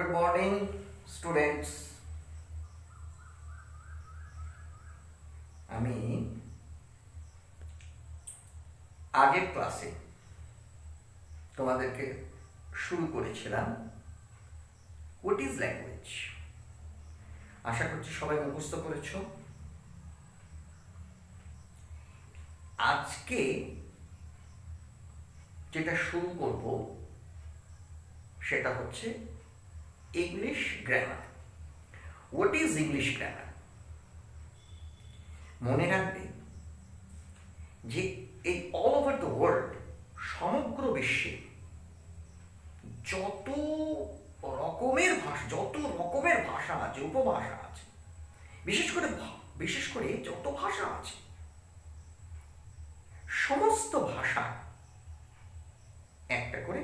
Good morning students. আমি আগের ক্লাসে তোমাদেরকে শুরু করেছিলাম হোয়াট ইজ ল্যাঙ্গুয়েজ। আশা করছি সবাই মুখস্থ করেছ। আজকে যেটা শুরু করব সেটা হচ্ছে English grammar. What is English grammar? মনে রাখবে যে এই অল ওভার দ্য ওয়ার্ল্ড, সমগ্র বিশ্বে যত রকমের ভাষা আছে, উপভাষা আছে, বিশেষ করে যত ভাষা আছে, সমস্ত ভাষা একটা করে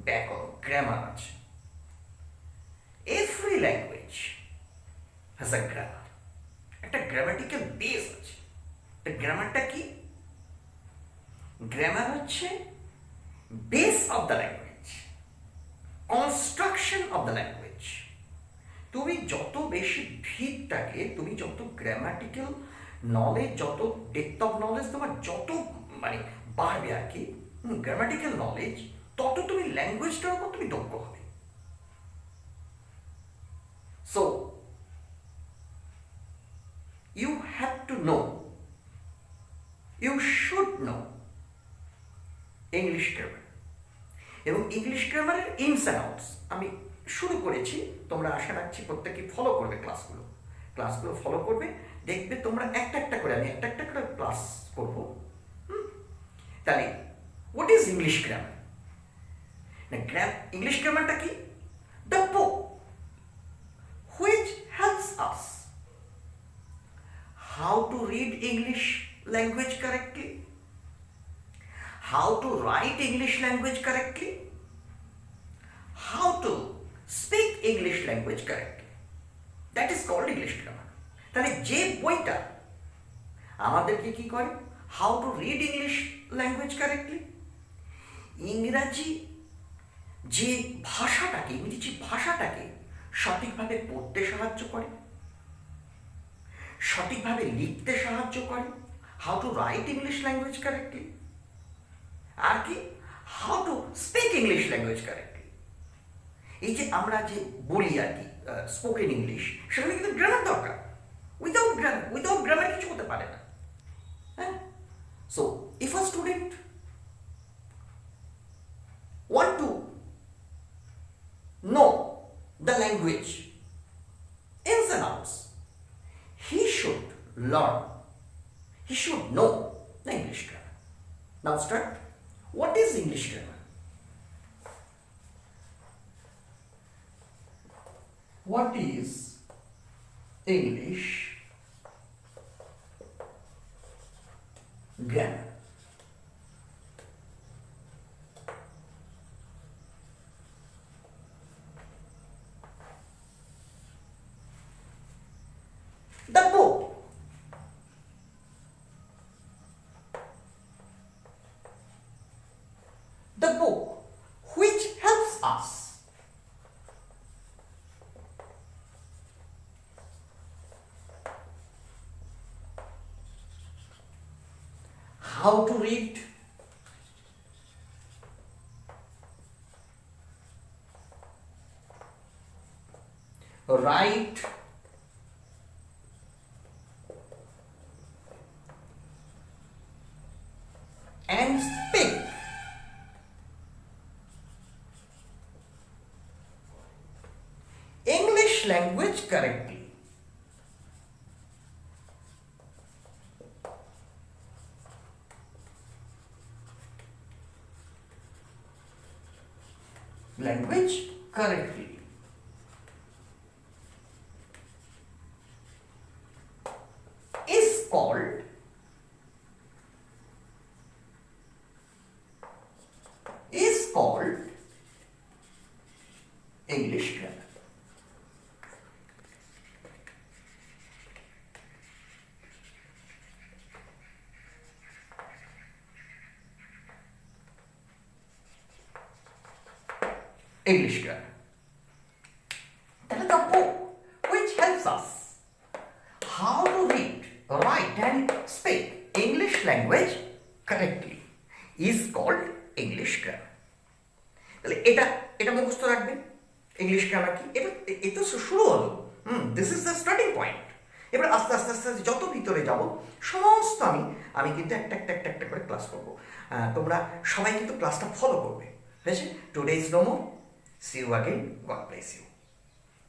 ব্যাকরণ, গ্রামার আছে। Every language has a grammar, একটা গ্রামাটিক্যাল বেস আছে। গ্রামারটা কি? গ্রামার হচ্ছে base of the language, construction of the language. তুমি যত বেশি ভিতটাকে, তুমি যত গ্রামাটিক্যাল নলেজ, যত ডেপথ অফ নলেজ তোমার যত বাড়বে আর কি, গ্রামাটিক্যাল নলেজ, তত তুমি ল্যাঙ্গুয়েজটার উপর তুমি দক্ষ হবে। So you have to know, you should know English grammar. এবং ইংলিশ গ্রামারের ইনস অ্যান্ড আউটস আমি শুরু করেছি। তোমরা আশা রাখছি প্রত্যেকে ফলো করবে ক্লাসগুলো ফলো করবে। দেখবে তোমরা একটা করে, আমি একটা করে ক্লাস করব। তাহলে what is English grammar? English গ্রামারটা কি? The book which helps us how to read English language correctly, how to write English language correctly, how to speak English language correctly. That is called English grammar. তাহলে যে বইটা আমাদেরকে কি করে, how to read English language correctly, ইংরেজি ভাষাটাকে সঠিকভাবে পড়তে সাহায্য করে, সঠিকভাবে লিখতে সাহায্য করে, how to write English language correctly, আর কি how to speak English language correctly. এই যে আমরা যে বলি আর কি স্পোকেন ইংলিশ, সেখানে কিন্তু গ্রামার দরকার। উইদাউট গ্রামার কিছু হতে পারে না। হ্যাঁ, so if a student want to know the language ins and outs, he should know the English grammar. Now start. What is English grammar? What is English grammar? The book which helps us how to read, write, and speak English language correctly. Language correctly. Is called English grammar. English grammar. Can speak English language correctly is called English grammar. তাহলে এটা এটা মুখস্থ রাখবেন। English grammar কি, এটা শুরু হলো। This is the starting point. এবার আস্তে আস্তে আস্তে আস্তে যত ভিতরে যাব সমস্ত আমি কিন্তু একটা করে ক্লাস করবো। তোমরা সবাই কিন্তু ক্লাসটা ফলো করবে। হয়েছে? Today is no more, see you again, God bless you.